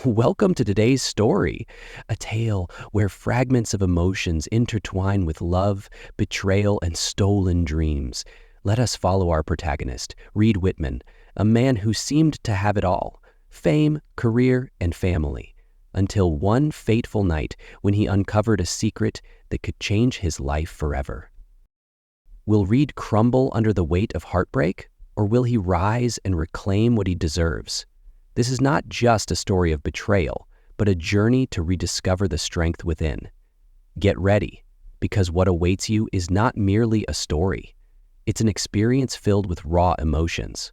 Welcome to today's story, a tale where fragments of emotions intertwine with love, betrayal, and stolen dreams. Let us follow our protagonist, Reed Whitman, a man who seemed to have it all: fame, career, and family, until one fateful night when he uncovered a secret that could change his life forever. Will Reed crumble under the weight of heartbreak, or will he rise and reclaim what he deserves? This is not just a story of betrayal, but a journey to rediscover the strength within. Get ready, because what awaits you is not merely a story. It's an experience filled with raw emotions.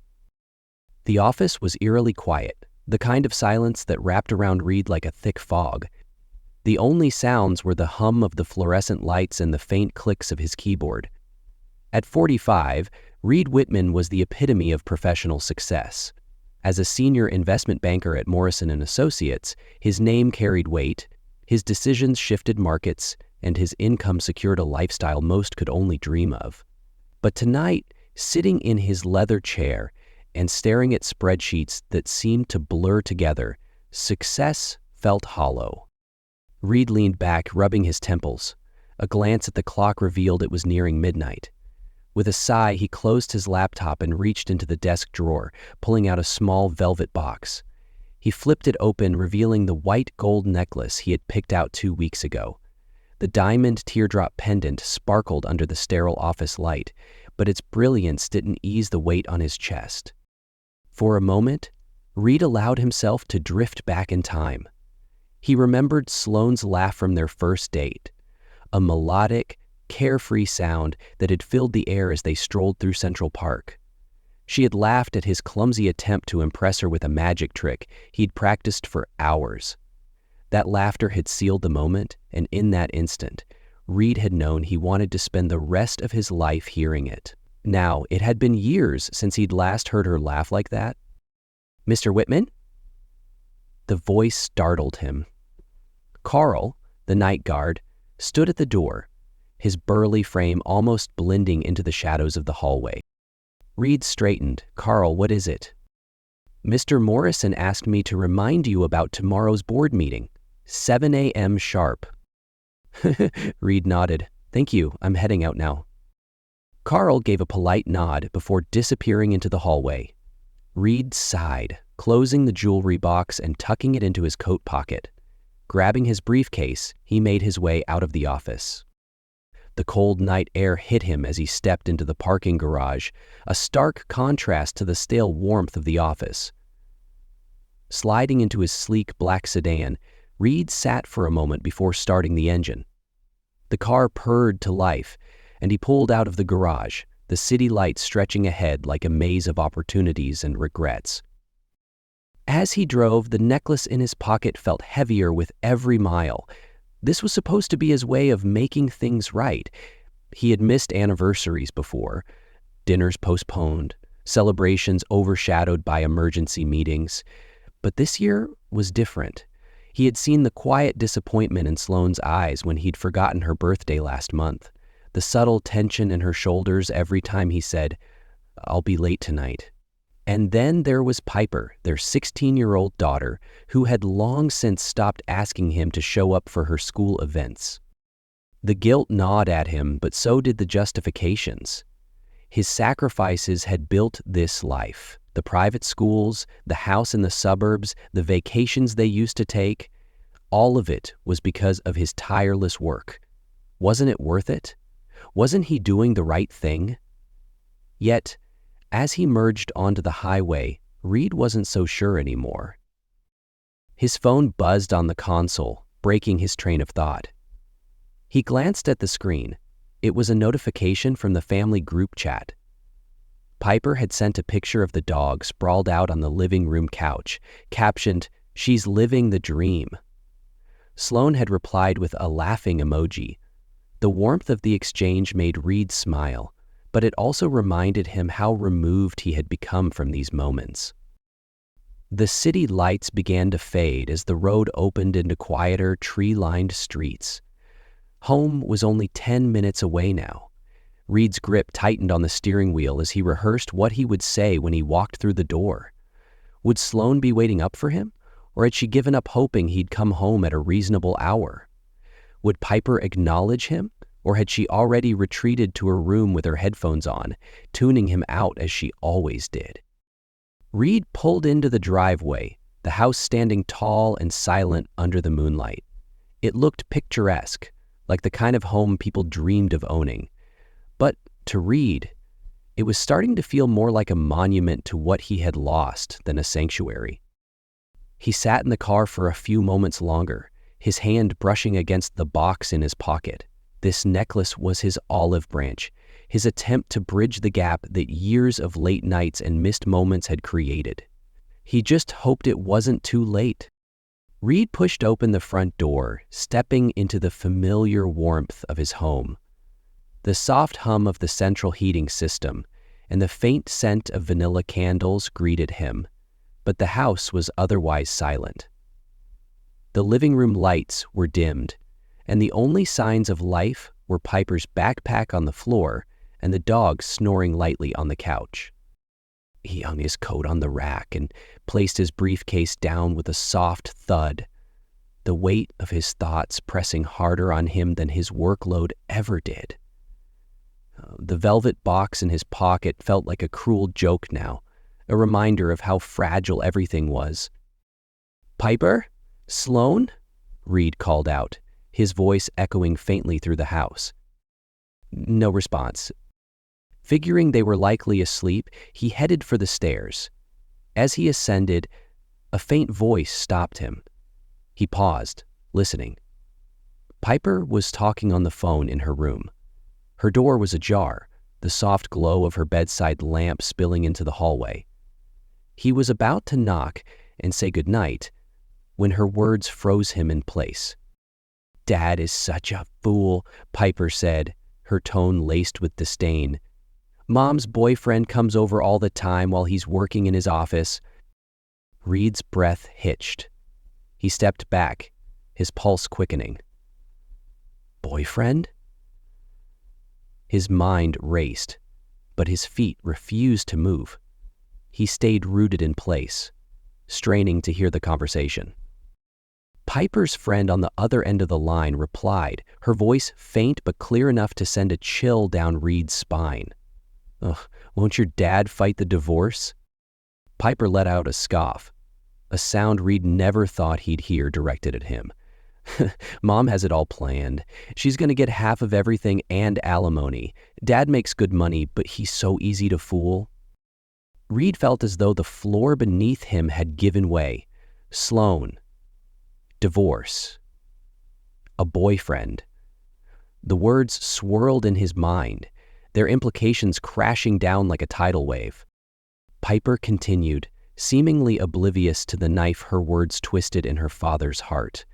The office was eerily quiet, the kind of silence that wrapped around Reed like a thick fog. The only sounds were the hum of the fluorescent lights and the faint clicks of his keyboard. At 45, Reed Whitman was the epitome of professional success. As a senior investment banker at Morrison & Associates, his name carried weight, his decisions shifted markets, and his income secured a lifestyle most could only dream of. But tonight, sitting in his leather chair and staring at spreadsheets that seemed to blur together, success felt hollow. Reed leaned back, rubbing his temples. A glance at the clock revealed it was nearing midnight. With a sigh, he closed his laptop and reached into the desk drawer, pulling out a small velvet box. He flipped it open, revealing the white gold necklace he had picked out 2 weeks ago. The diamond teardrop pendant sparkled under the sterile office light, but its brilliance didn't ease the weight on his chest. For a moment, Reed allowed himself to drift back in time. He remembered Sloane's laugh from their first date, a melodic, carefree sound that had filled the air as they strolled through Central Park. She had laughed at his clumsy attempt to impress her with a magic trick he'd practiced for hours. That laughter had sealed the moment, and in that instant, Reed had known he wanted to spend the rest of his life hearing it. Now, it had been years since he'd last heard her laugh like that. "Mr. Whitman?" The voice startled him. Carl, the night guard, stood at the door, his burly frame almost blending into the shadows of the hallway. Reed straightened. "Carl, what is it?" "Mr. Morrison asked me to remind you about tomorrow's board meeting, 7 a.m. sharp." Reed nodded. "Thank you, I'm heading out now." Carl gave a polite nod before disappearing into the hallway. Reed sighed, closing the jewelry box and tucking it into his coat pocket. Grabbing his briefcase, he made his way out of the office. The cold night air hit him as he stepped into the parking garage, a stark contrast to the stale warmth of the office. Sliding into his sleek black sedan, Reed sat for a moment before starting the engine. The car purred to life, and he pulled out of the garage, the city lights stretching ahead like a maze of opportunities and regrets. As he drove, the necklace in his pocket felt heavier with every mile. This was supposed to be his way of making things right. He had missed anniversaries before, dinners postponed, celebrations overshadowed by emergency meetings. But this year was different. He had seen the quiet disappointment in Sloane's eyes when he'd forgotten her birthday last month, the subtle tension in her shoulders every time he said, "I'll be late tonight." And then there was Piper, their 16-year-old daughter, who had long since stopped asking him to show up for her school events. The guilt gnawed at him, but so did the justifications. His sacrifices had built this life: the private schools, the house in the suburbs, the vacations they used to take. All of it was because of his tireless work. Wasn't it worth it? Wasn't he doing the right thing? Yet, as he merged onto the highway, Reed wasn't so sure anymore. His phone buzzed on the console, breaking his train of thought. He glanced at the screen. It was a notification from the family group chat. Piper had sent a picture of the dog sprawled out on the living room couch, captioned, "She's living the dream." Sloane had replied with a laughing emoji. The warmth of the exchange made Reed smile, but it also reminded him how removed he had become from these moments. The city lights began to fade as the road opened into quieter, tree-lined streets. Home was only 10 minutes away now. Reed's grip tightened on the steering wheel as he rehearsed what he would say when he walked through the door. Would Sloane be waiting up for him? Or had she given up hoping he'd come home at a reasonable hour? Would Piper acknowledge him, or had she already retreated to her room with her headphones on, tuning him out as she always did? Reed pulled into the driveway, the house standing tall and silent under the moonlight. It looked picturesque, like the kind of home people dreamed of owning. But to Reed, it was starting to feel more like a monument to what he had lost than a sanctuary. He sat in the car for a few moments longer, his hand brushing against the box in his pocket. This necklace was his olive branch, his attempt to bridge the gap that years of late nights and missed moments had created. He just hoped it wasn't too late. Reed pushed open the front door, stepping into the familiar warmth of his home. The soft hum of the central heating system and the faint scent of vanilla candles greeted him, but the house was otherwise silent. The living room lights were dimmed, and the only signs of life were Piper's backpack on the floor and the dog snoring lightly on the couch. He hung his coat on the rack and placed his briefcase down with a soft thud, the weight of his thoughts pressing harder on him than his workload ever did. The velvet box in his pocket felt like a cruel joke now, a reminder of how fragile everything was. "Piper? Sloan?" Reed called out, his voice echoing faintly through the house. No response. Figuring they were likely asleep, he headed for the stairs. As he ascended, a faint voice stopped him. He paused, listening. Piper was talking on the phone in her room. Her door was ajar, the soft glow of her bedside lamp spilling into the hallway. He was about to knock and say goodnight when her words froze him in place. "Dad is such a fool," Piper said, her tone laced with disdain. "Mom's boyfriend comes over all the time while he's working in his office." Reed's breath hitched. He stepped back, his pulse quickening. "Boyfriend?" His mind raced, but his feet refused to move. He stayed rooted in place, straining to hear the conversation. Piper's friend on the other end of the line replied, her voice faint but clear enough to send a chill down Reed's spine. "Ugh, won't your dad fight the divorce?" Piper let out a scoff, a sound Reed never thought he'd hear directed at him. "Mom has it all planned. She's going to get half of everything and alimony. Dad makes good money, but he's so easy to fool." Reed felt as though the floor beneath him had given way. Sloan. Divorce. A boyfriend. The words swirled in his mind, their implications crashing down like a tidal wave. Piper continued, seemingly oblivious to the knife her words twisted in her father's heart.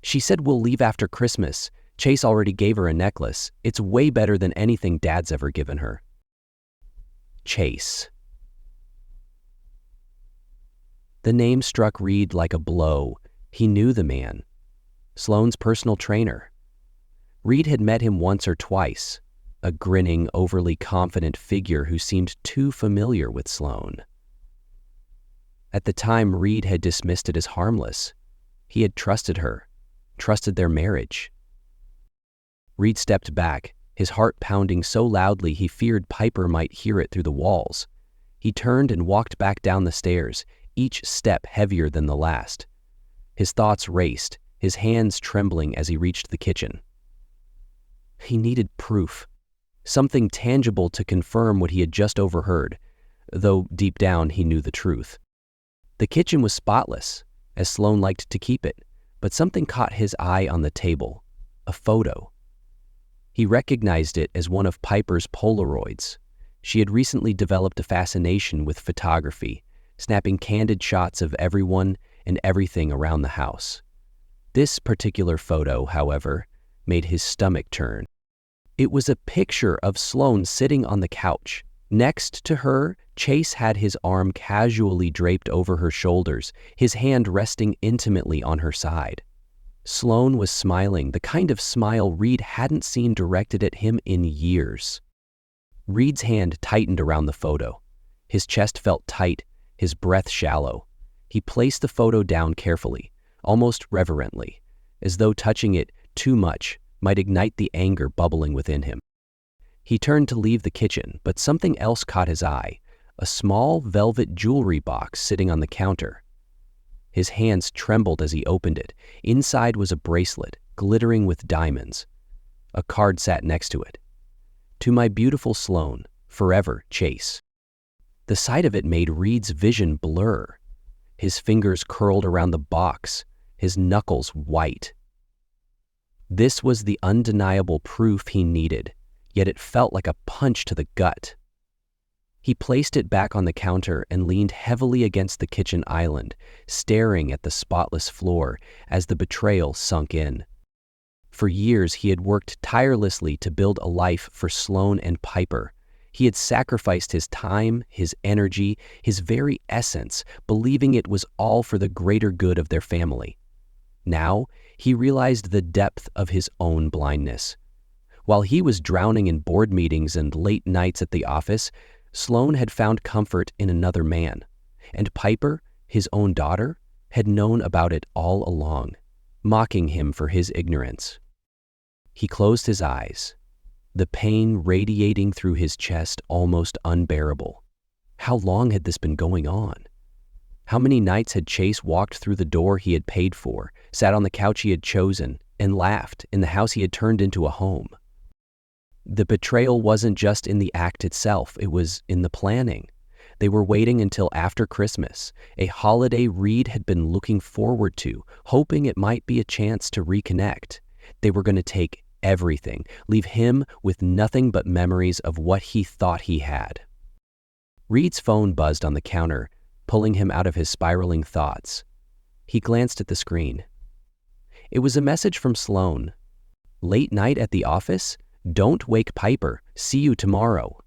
"She said we'll leave after Christmas. Chase already gave her a necklace. It's way better than anything Dad's ever given her." Chase. The name struck Reed like a blow. He knew the man. Sloane's personal trainer. Reed had met him once or twice, a grinning, overly confident figure who seemed too familiar with Sloane. At the time, Reed had dismissed it as harmless. He had trusted her, trusted their marriage. Reed stepped back, his heart pounding so loudly he feared Piper might hear it through the walls. He turned and walked back down the stairs, each step heavier than the last. His thoughts raced, his hands trembling as he reached the kitchen. He needed proof, something tangible to confirm what he had just overheard, though deep down he knew the truth. The kitchen was spotless, as Sloane liked to keep it, but something caught his eye on the table, a photo. He recognized it as one of Piper's Polaroids. She had recently developed a fascination with photography, snapping candid shots of everyone and everything around the house. This particular photo, however, made his stomach turn. It was a picture of Sloane sitting on the couch. Next to her, Chase had his arm casually draped over her shoulders, his hand resting intimately on her side. Sloane was smiling, the kind of smile Reed hadn't seen directed at him in years. Reed's hand tightened around the photo. His chest felt tight, his breath shallow. He placed the photo down carefully, almost reverently, as though touching it too much might ignite the anger bubbling within him. He turned to leave the kitchen, but something else caught his eye, a small velvet jewelry box sitting on the counter. His hands trembled as he opened it. Inside was a bracelet, glittering with diamonds. A card sat next to it. "To my beautiful Sloane, forever, Chase." The sight of it made Reed's vision blur. His fingers curled around the box, his knuckles white. This was the undeniable proof he needed, yet it felt like a punch to the gut. He placed it back on the counter and leaned heavily against the kitchen island, staring at the spotless floor as the betrayal sunk in. For years, he had worked tirelessly to build a life for Sloane and Piper. He had sacrificed his time, his energy, his very essence, believing it was all for the greater good of their family. Now, he realized the depth of his own blindness. While he was drowning in board meetings and late nights at the office, Sloane had found comfort in another man, and Piper, his own daughter, had known about it all along, mocking him for his ignorance. He closed his eyes, the pain radiating through his chest almost unbearable. How long had this been going on? How many nights had Chase walked through the door he had paid for, sat on the couch he had chosen, and laughed in the house he had turned into a home? The betrayal wasn't just in the act itself, it was in the planning. They were waiting until after Christmas, a holiday Reed had been looking forward to, hoping it might be a chance to reconnect. They were going to take everything, leave him with nothing but memories of what he thought he had. Reed's phone buzzed on the counter, pulling him out of his spiraling thoughts. He glanced at the screen. It was a message from Sloane. "Late night at the office? Don't wake Piper. See you tomorrow.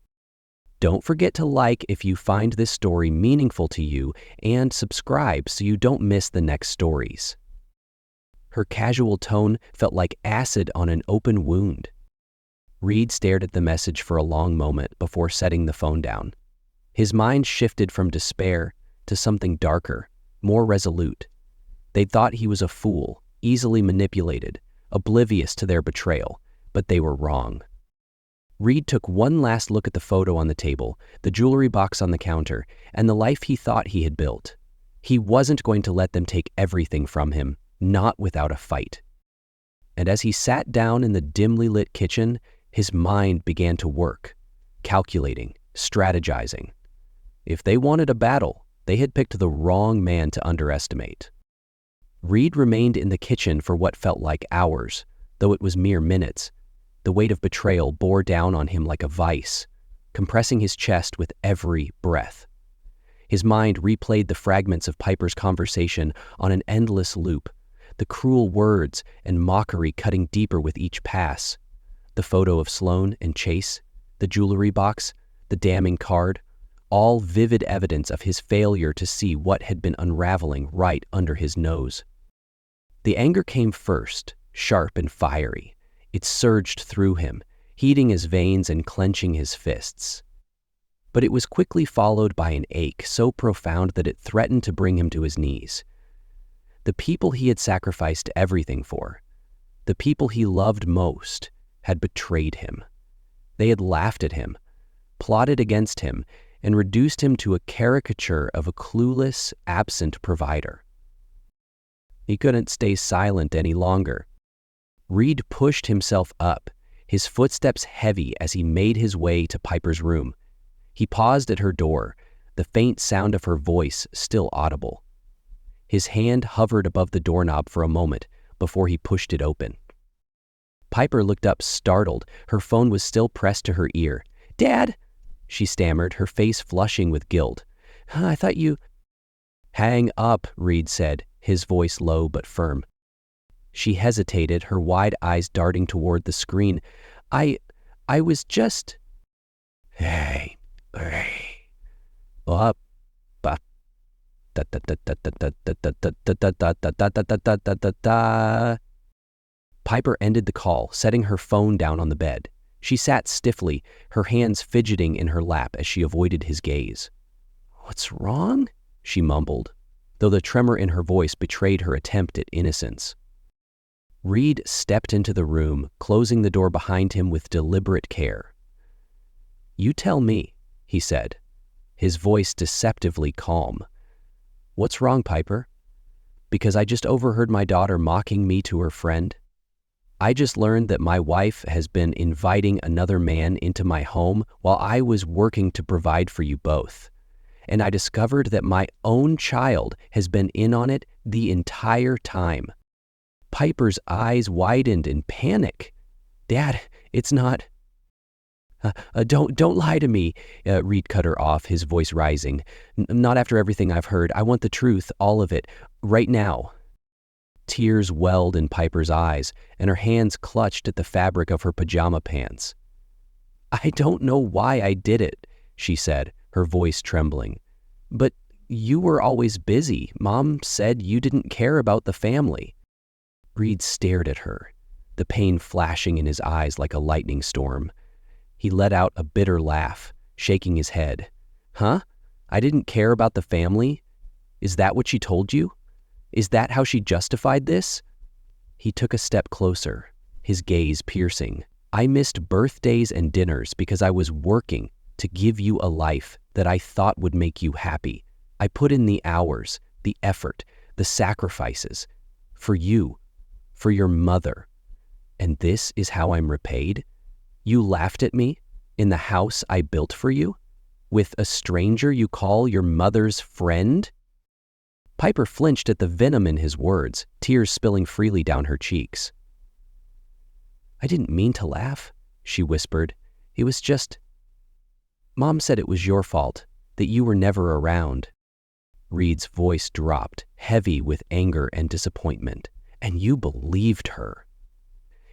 Don't forget to like if you find this story meaningful to you and subscribe so you don't miss the next stories." Her casual tone felt like acid on an open wound. Reed stared at the message for a long moment before setting the phone down. His mind shifted from despair to something darker, more resolute. They thought he was a fool, easily manipulated, oblivious to their betrayal, but they were wrong. Reed took one last look at the photo on the table, the jewelry box on the counter, and the life he thought he had built. He wasn't going to let them take everything from him, not without a fight. And as he sat down in the dimly lit kitchen, his mind began to work, calculating, strategizing. If they wanted a battle, they had picked the wrong man to underestimate. Reed remained in the kitchen for what felt like hours, though it was mere minutes. The weight of betrayal bore down on him like a vice, compressing his chest with every breath. His mind replayed the fragments of Piper's conversation on an endless loop, the cruel words and mockery cutting deeper with each pass. The photo of Sloane and Chase, the jewelry box, the damning card, all vivid evidence of his failure to see what had been unraveling right under his nose. The anger came first, sharp and fiery. It surged through him, heating his veins and clenching his fists. But it was quickly followed by an ache so profound that it threatened to bring him to his knees. The people he had sacrificed everything for, the people he loved most, had betrayed him. They had laughed at him, plotted against him, and reduced him to a caricature of a clueless, absent provider. He couldn't stay silent any longer. Reed pushed himself up, his footsteps heavy as he made his way to Piper's room. He paused at her door, the faint sound of her voice still audible. His hand hovered above the doorknob for a moment before he pushed it open. Piper looked up startled. Her phone was still pressed to her ear. "Dad," she stammered, her face flushing with guilt. "I thought you—" "Hang up," Reed said, his voice low but firm. She hesitated, her wide eyes darting toward the screen. I was just... Hey. Up. Piper ended the call, setting her phone down on the bed. She sat stiffly, her hands fidgeting in her lap as she avoided his gaze. "What's wrong?" she mumbled. though the tremor in her voice betrayed her attempt at innocence. Reed stepped into the room, closing the door behind him with deliberate care. "You tell me," he said, his voice deceptively calm. "What's wrong, Piper? Because I just overheard my daughter mocking me to her friend? I just learned that my wife has been inviting another man into my home while I was working to provide for you both. And I discovered that my own child has been in on it the entire time." Piper's eyes widened in panic. "Dad, it's not—" Don't lie to me," Reed cut her off, his voice rising. "Not after everything I've heard. I want the truth, all of it, right now." Tears welled in Piper's eyes, and her hands clutched at the fabric of her pajama pants. "I don't know why I did it," she said, her voice trembling. "But you were always busy. Mom said you didn't care about the family." Reed stared at her, the pain flashing in his eyes like a lightning storm. He let out a bitter laugh, shaking his head. "Huh? I didn't care about the family? Is that what she told you? Is that how she justified this?" He took a step closer, his gaze piercing. "I missed birthdays and dinners because I was working to give you a life that I thought would make you happy. I put in the hours, the effort, the sacrifices. For you, for your mother. And this is how I'm repaid? You laughed at me in the house I built for you? With a stranger you call your mother's friend?" Piper flinched at the venom in his words, tears spilling freely down her cheeks. "I didn't mean to laugh," she whispered. "It was just— Mom said it was your fault, that you were never around." Reed's voice dropped, heavy with anger and disappointment. "And you believed her.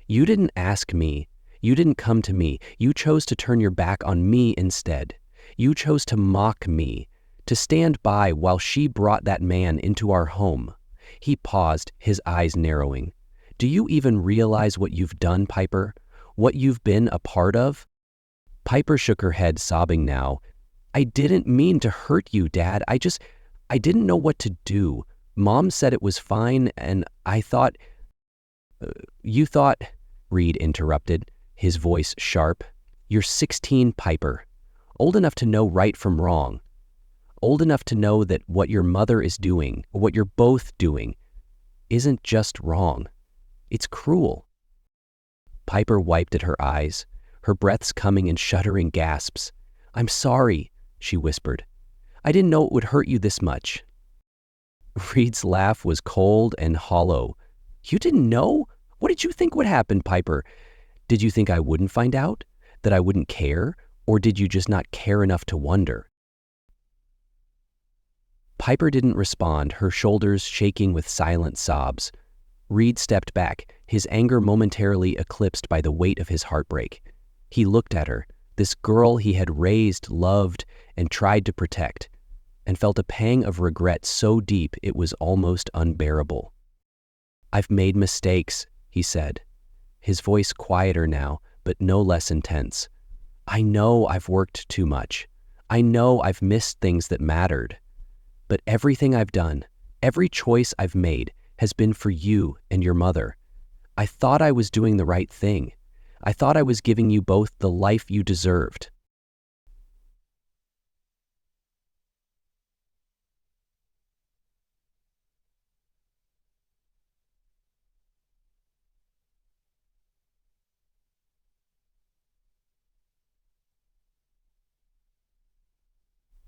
You didn't ask me. You didn't come to me. You chose to turn your back on me instead. You chose to mock me, to stand by while she brought that man into our home." He paused, his eyes narrowing. "Do you even realize what you've done, Piper? What you've been a part of?" Piper shook her head, sobbing now. "I didn't mean to hurt you, Dad. I didn't know what to do. Mom said it was fine, and I thought—" "You thought—" Reed interrupted, his voice sharp. "You're 16, Piper. Old enough to know right from wrong. Old enough to know that what your mother is doing, or what you're both doing, isn't just wrong. It's cruel." Piper wiped at her eyes, her breaths coming in shuddering gasps. "I'm sorry," she whispered. "I didn't know it would hurt you this much." Reed's laugh was cold and hollow. "You didn't know? What did you think would happen, Piper? Did you think I wouldn't find out? That I wouldn't care? Or did you just not care enough to wonder?" Piper didn't respond, her shoulders shaking with silent sobs. Reed stepped back, his anger momentarily eclipsed by the weight of his heartbreak. He looked at her, this girl he had raised, loved, and tried to protect, and felt a pang of regret so deep it was almost unbearable. "I've made mistakes," he said, his voice quieter now, but no less intense. "I know I've worked too much. I know I've missed things that mattered. But everything I've done, every choice I've made, has been for you and your mother. I thought I was doing the right thing. I thought I was giving you both the life you deserved."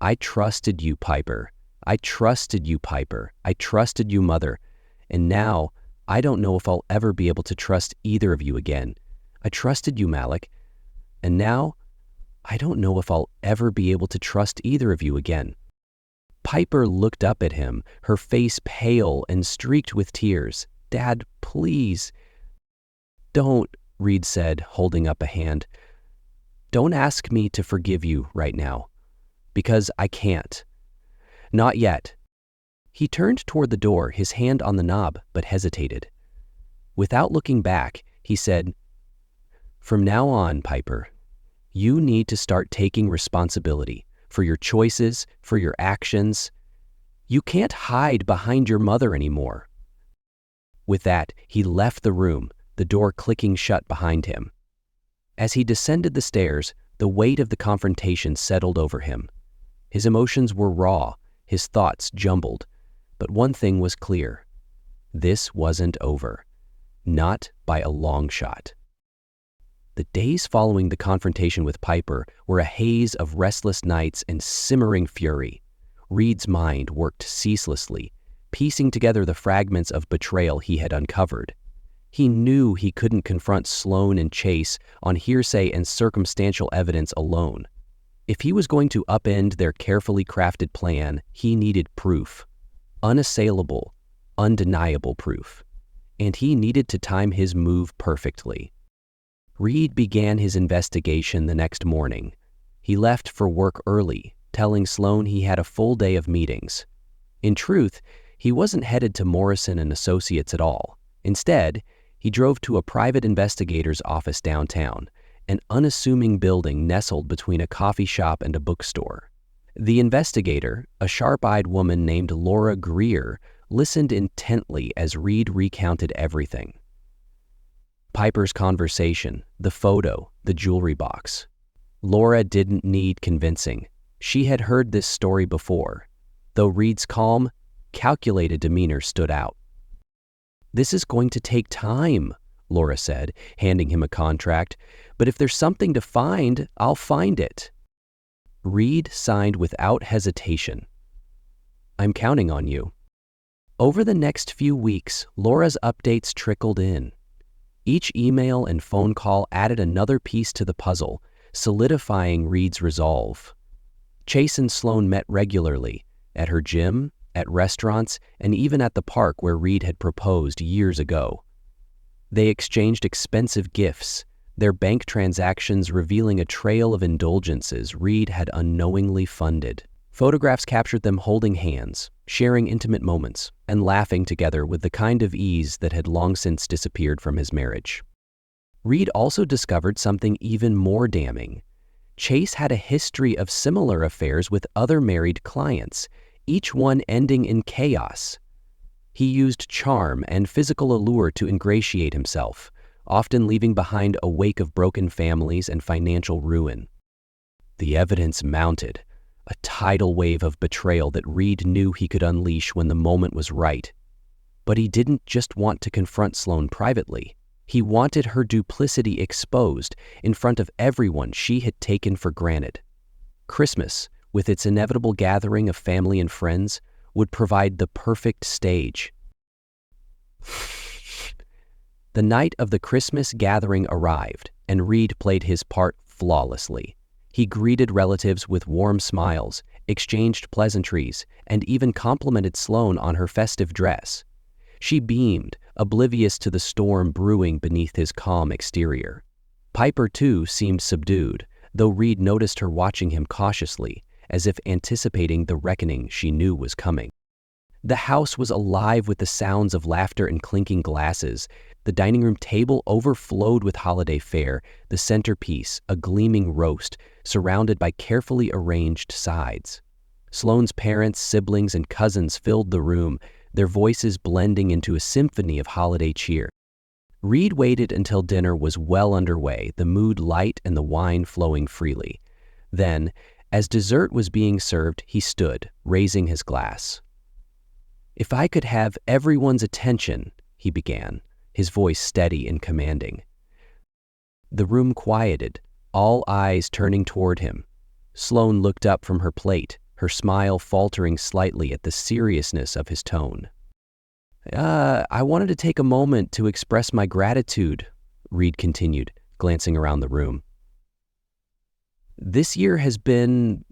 "I trusted you, Piper. I trusted you, Piper. I trusted you, Mother. And now, I don't know if I'll ever be able to trust either of you again. I trusted you, Malik. And now, I don't know if I'll ever be able to trust either of you again." Piper looked up at him, her face pale and streaked with tears. "Dad, please." "Don't," Reed said, holding up a hand. "Don't ask me to forgive you right now. Because I can't. Not yet." He turned toward the door, his hand on the knob, but hesitated. Without looking back, he said, "From now on, Piper, you need to start taking responsibility for your choices, for your actions. You can't hide behind your mother anymore." With that, he left the room, the door clicking shut behind him. As he descended the stairs, the weight of the confrontation settled over him. His emotions were raw, his thoughts jumbled, but one thing was clear. This wasn't over. Not by a long shot. The days following the confrontation with Piper were a haze of restless nights and simmering fury. Reed's mind worked ceaselessly, piecing together the fragments of betrayal he had uncovered. He knew he couldn't confront Sloan and Chase on hearsay and circumstantial evidence alone. If he was going to upend their carefully crafted plan, he needed proof. Unassailable, undeniable proof. And he needed to time his move perfectly. Reed began his investigation the next morning. He left for work early, telling Sloan he had a full day of meetings. In truth, he wasn't headed to Morrison and Associates at all. Instead, he drove to a private investigator's office downtown, an unassuming building nestled between a coffee shop and a bookstore. The investigator, a sharp-eyed woman named Laura Greer, listened intently as Reed recounted everything. Piper's conversation, the photo, the jewelry box. Laura didn't need convincing. She had heard this story before, though Reed's calm, calculated demeanor stood out. "This is going to take time," Laura said, handing him a contract, "but if there's something to find, I'll find it." Reed signed without hesitation. "I'm counting on you." Over the next few weeks, Laura's updates trickled in. Each email and phone call added another piece to the puzzle, solidifying Reed's resolve. Chase and Sloan met regularly, at her gym, at restaurants, and even at the park where Reed had proposed years ago. They exchanged expensive gifts, their bank transactions revealing a trail of indulgences Reed had unknowingly funded. Photographs captured them holding hands, sharing intimate moments, and laughing together with the kind of ease that had long since disappeared from his marriage. Reed also discovered something even more damning. Chase had a history of similar affairs with other married clients, each one ending in chaos. He used charm and physical allure to ingratiate himself, often leaving behind a wake of broken families and financial ruin. The evidence mounted, a tidal wave of betrayal that Reed knew he could unleash when the moment was right. But he didn't just want to confront Sloan privately. He wanted her duplicity exposed in front of everyone she had taken for granted. Christmas, with its inevitable gathering of family and friends, would provide the perfect stage. The night of the Christmas gathering arrived, and Reed played his part flawlessly. He greeted relatives with warm smiles, exchanged pleasantries, and even complimented Sloan on her festive dress. She beamed, oblivious to the storm brewing beneath his calm exterior. Piper, too, seemed subdued, though Reed noticed her watching him cautiously, as if anticipating the reckoning she knew was coming. The house was alive with the sounds of laughter and clinking glasses. The dining room table overflowed with holiday fare, the centerpiece, a gleaming roast, surrounded by carefully arranged sides. Sloan's parents, siblings, and cousins filled the room, their voices blending into a symphony of holiday cheer. Reed waited until dinner was well underway, the mood light and the wine flowing freely. Then, as dessert was being served, he stood, raising his glass. "If I could have everyone's attention," he began, his voice steady and commanding. The room quieted, all eyes turning toward him. Sloan looked up from her plate, her smile faltering slightly at the seriousness of his tone. I wanted to take a moment to express my gratitude," Reed continued, glancing around the room. "This year has been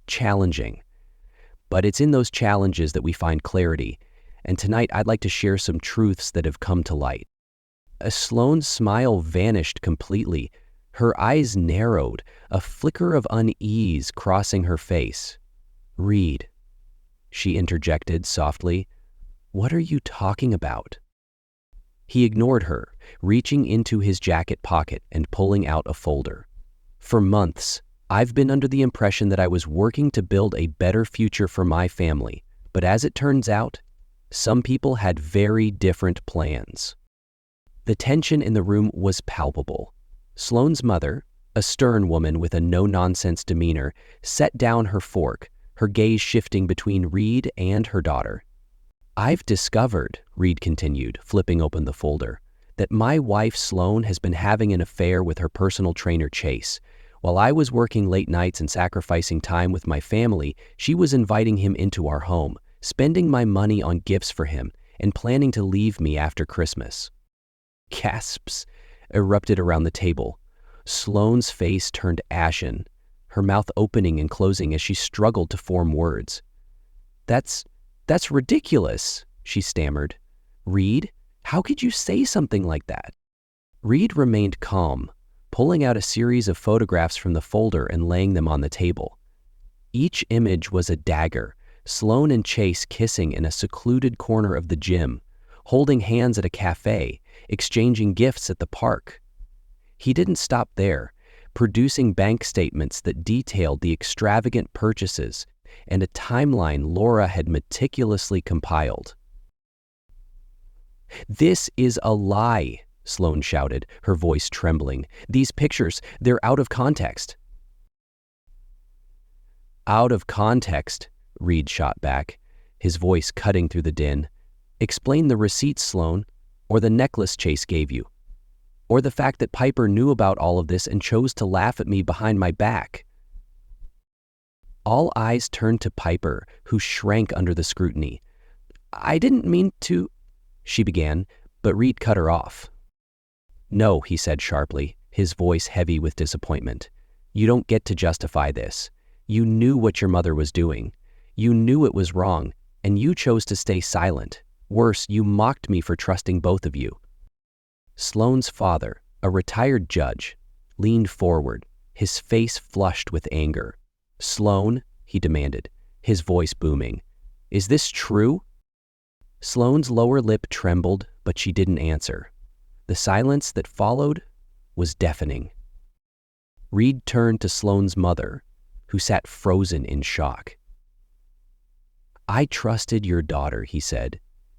challenging, but it's in those challenges that we find clarity, and tonight I'd like to share some truths that have come to light." Sloan's smile vanished completely. Her eyes narrowed, a flicker of unease crossing her face. "Reed," she interjected softly, "what are you talking about?" He ignored her, reaching into his jacket pocket and pulling out a folder. "For months, I've been under the impression that I was working to build a better future for my family, But as it turns out, some people had very different plans. The tension in the room was palpable. Sloane's mother, a stern woman with a no-nonsense demeanor, set down her fork, her gaze shifting between Reed and her daughter. "I've discovered," Reed continued, flipping open the folder, "that my wife Sloane has been having an affair with her personal trainer Chase. While I was working late nights and sacrificing time with my family, she was inviting him into our home, spending my money on gifts for him, and planning to leave me after Christmas." Gasps erupted around the table. Sloane's face turned ashen, her mouth opening and closing as she struggled to form words. That's ridiculous," she stammered. "Reed, how could you say something like that?" Reed remained calm, pulling out a series of photographs from the folder and laying them on the table. Each image was a dagger, Sloane and Chase kissing in a secluded corner of the gym, holding hands at a cafe, exchanging gifts at the park. He didn't stop there, producing bank statements that detailed the extravagant purchases and a timeline Laura had meticulously compiled. "This is a lie," Sloane shouted, her voice trembling. "These pictures, they're out of context." "Out of context," Reed shot back, his voice cutting through the din. "Explain the receipts, Sloane, or the necklace Chase gave you, or the fact that Piper knew about all of this and chose to laugh at me behind my back." All eyes turned to Piper, who shrank under the scrutiny. "I didn't mean to," she began, but Reed cut her off. "No," he said sharply, his voice heavy with disappointment. "You don't get to justify this. You knew what your mother was doing. You knew it was wrong, and you chose to stay silent. Worse, you mocked me for trusting both of you." Sloane's father, a retired judge, leaned forward, his face flushed with anger. "Sloane," he demanded, his voice booming, "is this true?" Sloane's lower lip trembled, but she didn't answer. The silence that followed was deafening. Reed turned to Sloane's mother, who sat frozen in shock. "I trusted your daughter," he said,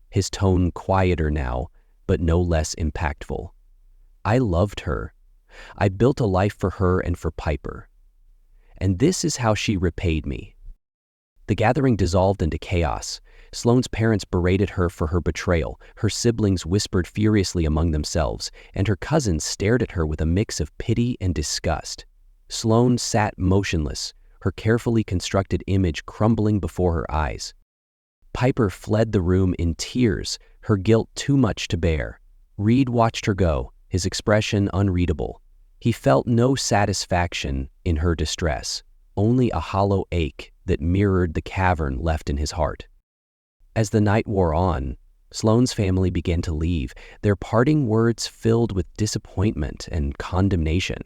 his tone quieter now, but no less impactful. "I loved her. I built a life for her and for Piper. And this is how she repaid me." The gathering dissolved into chaos. Sloane's parents berated her for her betrayal, her siblings whispered furiously among themselves, and her cousins stared at her with a mix of pity and disgust. Sloane sat motionless, her carefully constructed image crumbling before her eyes. Piper fled the room in tears, her guilt too much to bear. Reed watched her go, his expression unreadable. He felt no satisfaction in her distress, only a hollow ache that mirrored the cavern left in his heart. As the night wore on, Sloane's family began to leave, their parting words filled with disappointment and condemnation.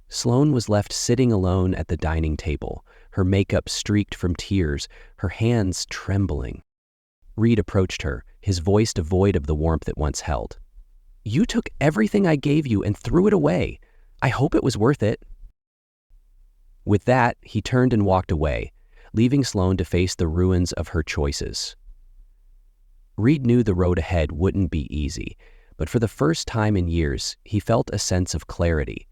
Sloane was left sitting alone at the dining table, her makeup streaked from tears, her hands trembling. Reed approached her, his voice devoid of the warmth it once held. "You took everything I gave you and threw it away. I hope it was worth it." With that, he turned and walked away, leaving Sloane to face the ruins of her choices. Reed knew the road ahead wouldn't be easy, but for the first time in years, he felt a sense of clarity.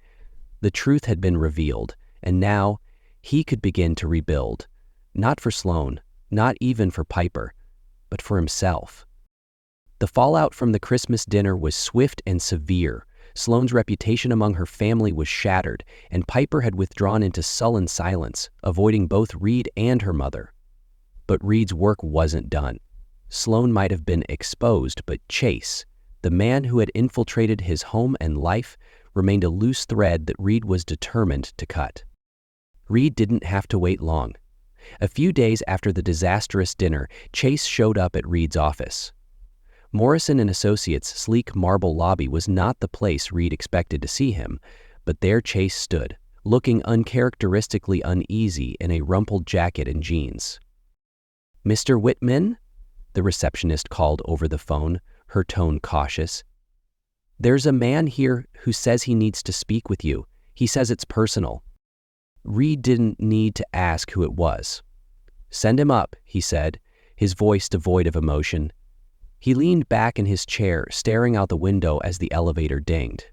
The truth had been revealed, and now he could begin to rebuild, not for Sloane, not even for Piper, but for himself. The fallout from the Christmas dinner was swift and severe. Sloane's reputation among her family was shattered, and Piper had withdrawn into sullen silence, avoiding both Reed and her mother. But Reed's work wasn't done. Sloane might have been exposed, but Chase, the man who had infiltrated his home and life, remained a loose thread that Reed was determined to cut. Reed didn't have to wait long. A few days after the disastrous dinner, Chase showed up at Reed's office. Morrison and Associates' sleek marble lobby was not the place Reed expected to see him, but there Chase stood, looking uncharacteristically uneasy in a rumpled jacket and jeans. "Mr. Whitman?" the receptionist called over the phone, her tone cautious. "There's a man here who says he needs to speak with you. He says it's personal." Reed didn't need to ask who it was. "Send him up," he said, his voice devoid of emotion. He leaned back in his chair, staring out the window as the elevator dinged.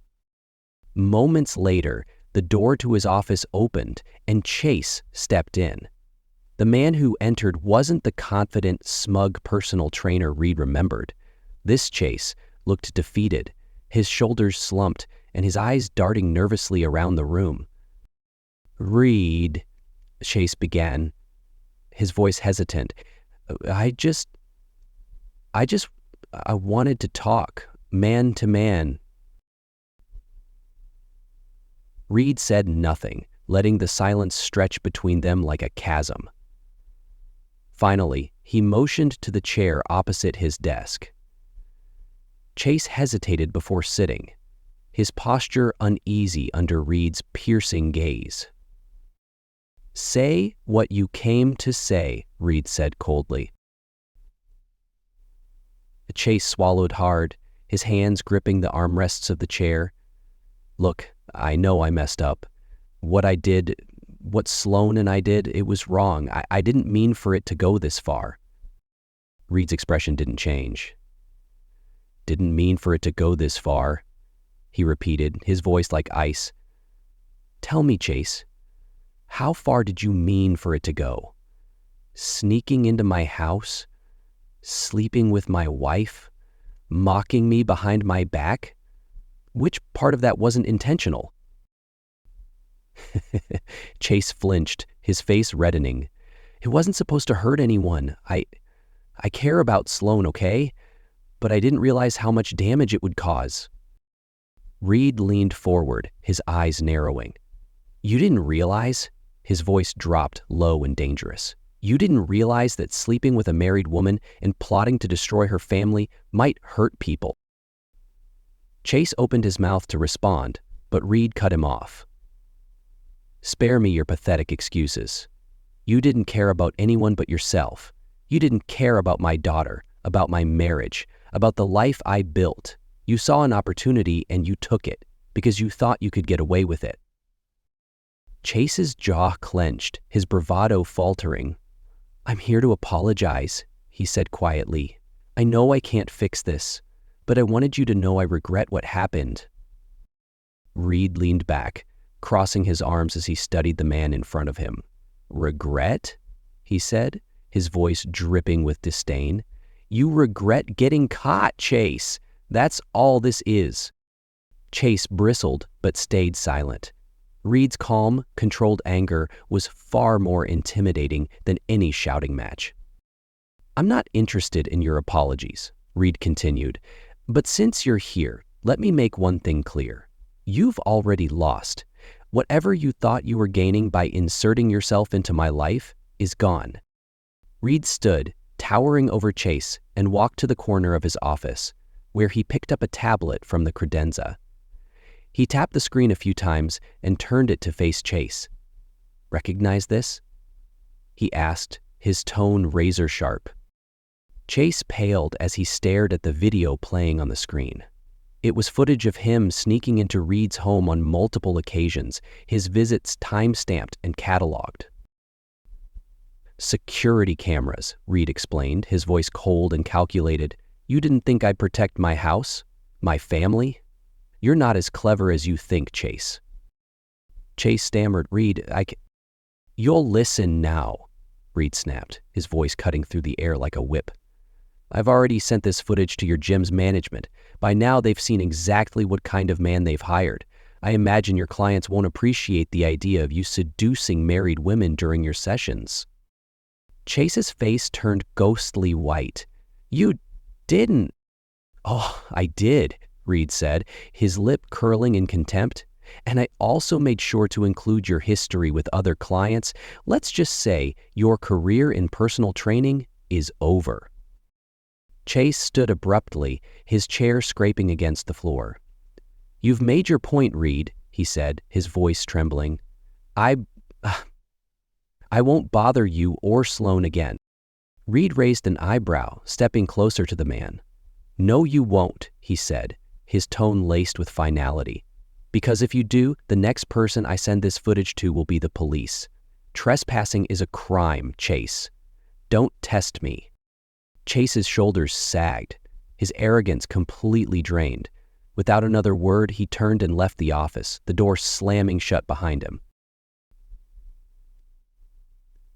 Moments later, the door to his office opened and Chase stepped in. The man who entered wasn't the confident, smug personal trainer Reed remembered. This Chase looked defeated, his shoulders slumped and his eyes darting nervously around the room. "Reed," Chase began, his voice hesitant. I wanted to talk, man to man." Reed said nothing, letting the silence stretch between them like a chasm. Finally, he motioned to the chair opposite his desk. Chase hesitated before sitting, his posture uneasy under Reed's piercing gaze. "Say what you came to say," Reed said coldly. Chase swallowed hard, his hands gripping the armrests of the chair. "Look, I know I messed up. What Sloan and I did, it was wrong. I didn't mean for it to go this far." Reed's expression didn't change. "Didn't mean for it to go this far," he repeated, his voice like ice. "Tell me, Chase, how far did you mean for it to go? Sneaking into my house? Sleeping with my wife? Mocking me behind my back? Which part of that wasn't intentional?" Chase flinched, his face reddening. "It wasn't supposed to hurt anyone. I care about Sloan, okay? But I didn't realize how much damage it would cause." Reed leaned forward, his eyes narrowing. "You didn't realize?" His voice dropped, low and dangerous. "You didn't realize that sleeping with a married woman and plotting to destroy her family might hurt people?" Chase opened his mouth to respond, but Reed cut him off. "Spare me your pathetic excuses. You didn't care about anyone but yourself. You didn't care about my daughter, about my marriage, about the life I built. You saw an opportunity and you took it because you thought you could get away with it." Chase's jaw clenched, his bravado faltering. "I'm here to apologize," he said quietly. "I know I can't fix this, but I wanted you to know I regret what happened." Reed leaned back, crossing his arms as he studied the man in front of him. "Regret?" he said, his voice dripping with disdain. "You regret getting caught, Chase. That's all this is." Chase bristled but stayed silent. Reed's calm, controlled anger was far more intimidating than any shouting match. "I'm not interested in your apologies," Reed continued, "but since you're here, let me make one thing clear. You've already lost. Whatever you thought you were gaining by inserting yourself into my life is gone." Reed stood, towering over Chase, and walked to the corner of his office, where he picked up a tablet from the credenza. He tapped the screen a few times and turned it to face Chase. "Recognize this?" he asked, his tone razor-sharp. Chase paled as he stared at the video playing on the screen. It was footage of him sneaking into Reed's home on multiple occasions, his visits time-stamped and cataloged. "Security cameras," Reed explained, his voice cold and calculated. "You didn't think I'd protect my house? My family? You're not as clever as you think, Chase." Chase stammered, "Reed, You'll listen now," Reed snapped, his voice cutting through the air like a whip. "I've already sent this footage to your gym's management. By now they've seen exactly what kind of man they've hired. I imagine your clients won't appreciate the idea of you seducing married women during your sessions." Chase's face turned ghostly white. "You didn't." "Oh, I did," Reed said, his lip curling in contempt. "And I also made sure to include your history with other clients. Let's just say your career in personal training is over." Chase stood abruptly, his chair scraping against the floor. "You've made your point, Reed," he said, his voice trembling. I won't bother you or Sloan again." Reed raised an eyebrow, stepping closer to the man. "No, you won't," he said, his tone laced with finality. "Because if you do, the next person I send this footage to will be the police. Trespassing is a crime, Chase. Don't test me." Chase's shoulders sagged, his arrogance completely drained. Without another word, he turned and left the office, the door slamming shut behind him.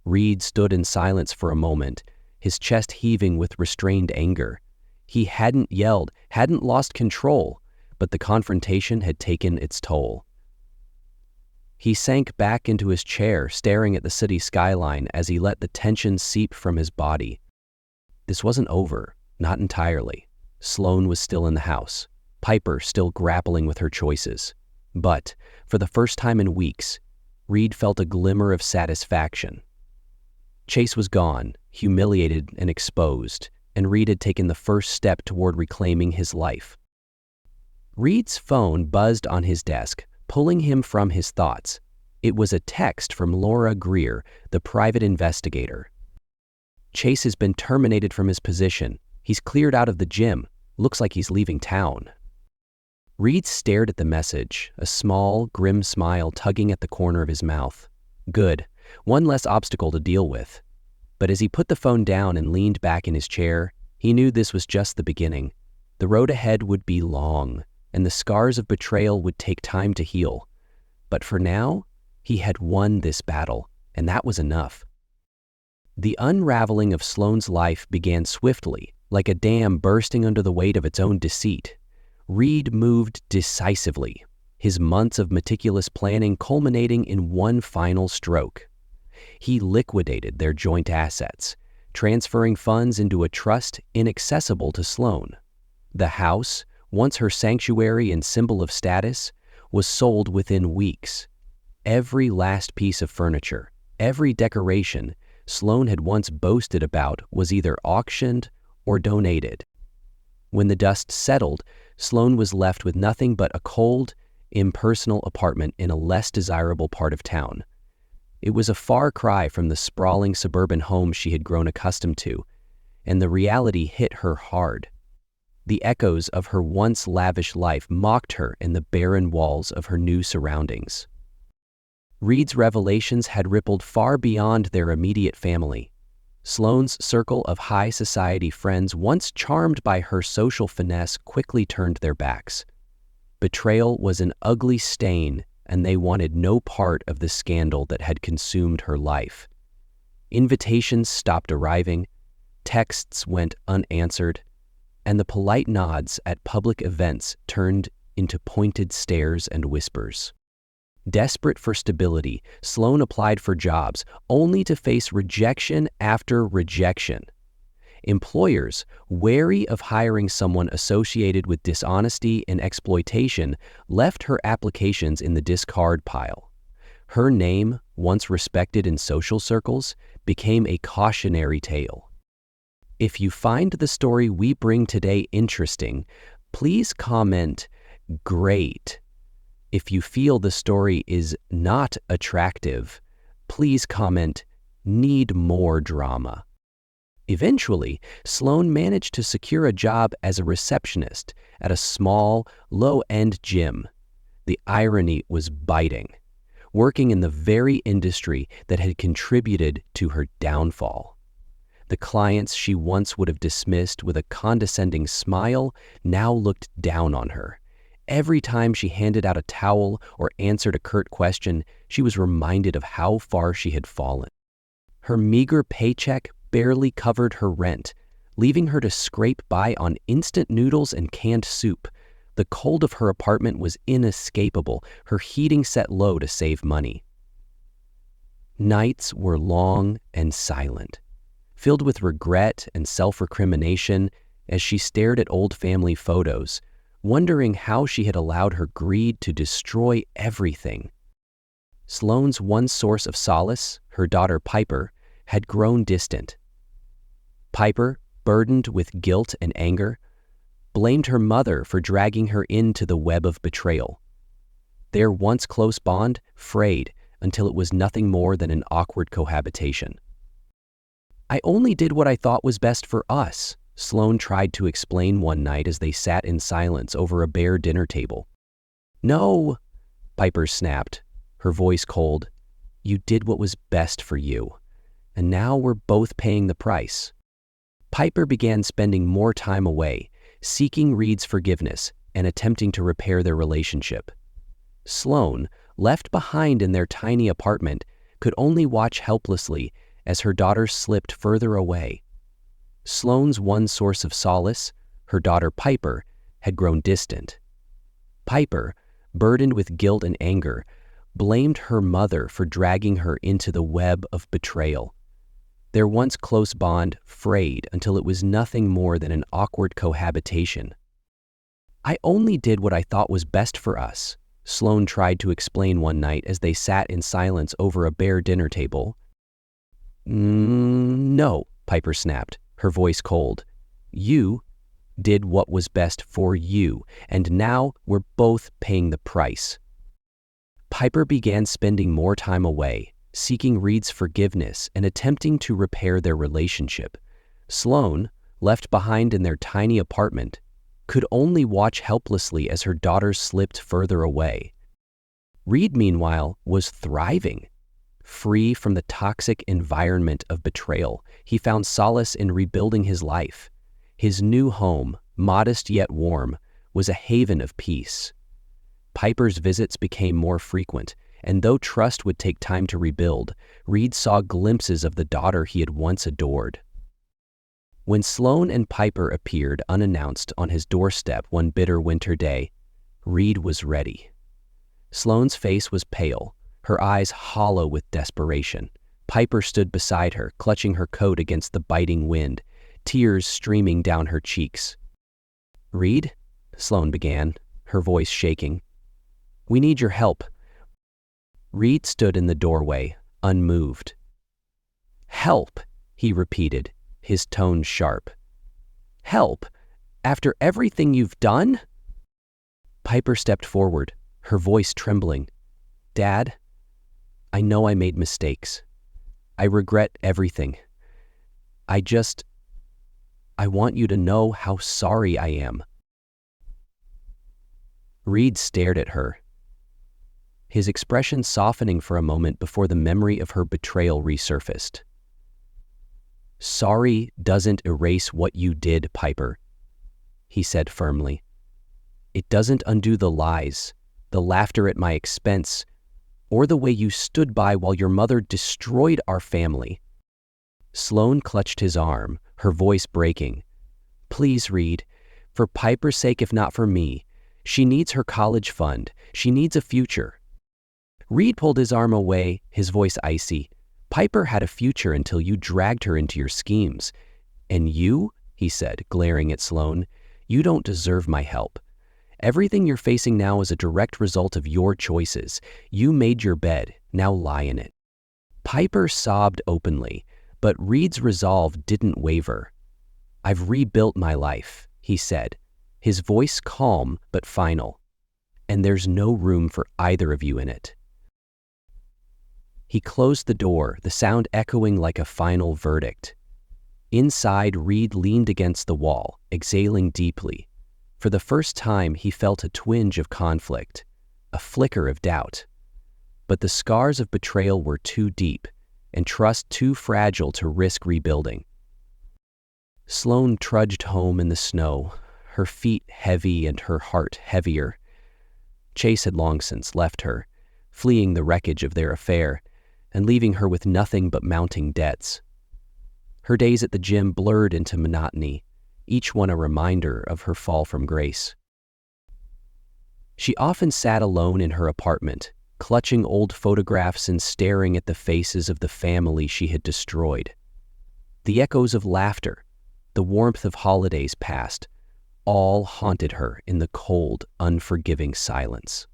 Reed stood in silence for a moment, his chest heaving with restrained anger. He hadn't yelled, hadn't lost control, but the confrontation had taken its toll. He sank back into his chair, staring at the city skyline as he let the tension seep from his body. This wasn't over, not entirely. Sloane was still in the house, Piper still grappling with her choices. But, for the first time in weeks, Reed felt a glimmer of satisfaction. Chase was gone, humiliated and exposed, and Reed had taken the first step toward reclaiming his life. Reed's phone buzzed on his desk, pulling him from his thoughts. It was a text from Laura Greer, the private investigator. "Chase has been terminated from his position. He's cleared out of the gym. Looks like he's leaving town." Reed stared at the message, a small, grim smile tugging at the corner of his mouth. Good, one less obstacle to deal with. But as he put the phone down and leaned back in his chair, he knew this was just the beginning. The road ahead would be long, and the scars of betrayal would take time to heal. But for now, he had won this battle, and that was enough. The unraveling of Sloane's life began swiftly, like a dam bursting under the weight of its own deceit. Reed moved decisively, his months of meticulous planning culminating in one final stroke. He liquidated their joint assets, transferring funds into a trust inaccessible to Sloane. The house, once her sanctuary and symbol of status, was sold within weeks. Every last piece of furniture, every decoration Sloane had once boasted about was either auctioned or donated. When the dust settled, Sloane was left with nothing but a cold, impersonal apartment in a less desirable part of town. It was a far cry from the sprawling suburban home she had grown accustomed to, and the reality hit her hard. The echoes of her once lavish life mocked her in the barren walls of her new surroundings. Reed's revelations had rippled far beyond their immediate family. Sloane's circle of high society friends, once charmed by her social finesse, quickly turned their backs. Betrayal was an ugly stain, and they wanted no part of the scandal that had consumed her life. Invitations stopped arriving, texts went unanswered, and the polite nods at public events turned into pointed stares and whispers. Desperate for stability, Sloane applied for jobs, only to face rejection after rejection. Employers, wary of hiring someone associated with dishonesty and exploitation, left her applications in the discard pile. Her name, once respected in social circles, became a cautionary tale. If you find the story we bring today interesting, please comment, "Great." If you feel the story is not attractive, please comment, "Need more drama." Eventually, Sloane managed to secure a job as a receptionist at a small, low-end gym. The irony was biting, working in the very industry that had contributed to her downfall. The clients she once would have dismissed with a condescending smile now looked down on her. Every time she handed out a towel or answered a curt question, she was reminded of how far she had fallen. Her meager paycheck barely covered her rent, leaving her to scrape by on instant noodles and canned soup. The cold of her apartment was inescapable, her heating set low to save money. Nights were long and silent, filled with regret and self-recrimination as she stared at old family photos, wondering how she had allowed her greed to destroy everything. Sloane's one source of solace, her daughter Piper, had grown distant. Piper, burdened with guilt and anger, blamed her mother for dragging her into the web of betrayal. Their once close bond frayed until it was nothing more than an awkward cohabitation. "I only did what I thought was best for us," Sloane tried to explain one night as they sat in silence over a bare dinner table. "No," Piper snapped, her voice cold. "You did what was best for you. and now we're both paying the price. Piper began spending more time away, seeking Reed's forgiveness and attempting to repair their relationship. Sloane, left behind in their tiny apartment, could only watch helplessly as her daughter slipped further away. Sloane's one source of solace, her daughter Piper, had grown distant. Piper, burdened with guilt and anger, blamed her mother for dragging her into the web of betrayal. Their once close bond frayed until it was nothing more than an awkward cohabitation. "I only did what I thought was best for us," Sloane tried to explain one night as they sat in silence over a bare dinner table. No," Piper snapped, her voice cold. "You did what was best for you, and now we're both paying the price." Piper began spending more time away, seeking Reed's forgiveness and attempting to repair their relationship. Sloane, left behind in their tiny apartment, could only watch helplessly as her daughter slipped further away. Reed, meanwhile, was thriving. Free from the toxic environment of betrayal, he found solace in rebuilding his life. His new home, modest yet warm, was a haven of peace. Piper's visits became more frequent, and though trust would take time to rebuild, Reed saw glimpses of the daughter he had once adored. When Sloane and Piper appeared unannounced on his doorstep one bitter winter day, Reed was ready. Sloane's face was pale, her eyes hollow with desperation. Piper stood beside her, clutching her coat against the biting wind, tears streaming down her cheeks. "Reed," Sloane began, her voice shaking, "we need your help." Reed stood in the doorway, unmoved. "Help," he repeated, his tone sharp. "Help? After everything you've done?" Piper stepped forward, her voice trembling. "Dad, I know I made mistakes. I regret everything. I want you to know how sorry I am." Reed stared at her, his expression softening for a moment before the memory of her betrayal resurfaced. "Sorry doesn't erase what you did, Piper," he said firmly. "It doesn't undo the lies, the laughter at my expense, or the way you stood by while your mother destroyed our family." Sloane clutched his arm, her voice breaking. "Please, Reed, for Piper's sake if not for me. She needs her college fund. She needs a future." Reed pulled his arm away, his voice icy. "Piper had a future until you dragged her into your schemes. And you," he said, glaring at Sloane, "you don't deserve my help. Everything you're facing now is a direct result of your choices. You made your bed, now lie in it." Piper sobbed openly, but Reed's resolve didn't waver. "I've rebuilt my life," he said, his voice calm but final, "and there's no room for either of you in it." He closed the door, the sound echoing like a final verdict. Inside, Reed leaned against the wall, exhaling deeply. For the first time, he felt a twinge of conflict, a flicker of doubt. But the scars of betrayal were too deep, and trust too fragile to risk rebuilding. Sloane trudged home in the snow, her feet heavy and her heart heavier. Chase had long since left her, fleeing the wreckage of their affair, and leaving her with nothing but mounting debts. Her days at the gym blurred into monotony, each one a reminder of her fall from grace. She often sat alone in her apartment, clutching old photographs and staring at the faces of the family she had destroyed. The echoes of laughter, the warmth of holidays past, all haunted her in the cold, unforgiving silence.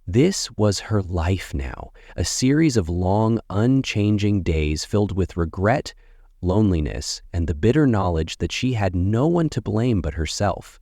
This was her life now, a series of long, unchanging days filled with regret, loneliness, and the bitter knowledge that she had no one to blame but herself.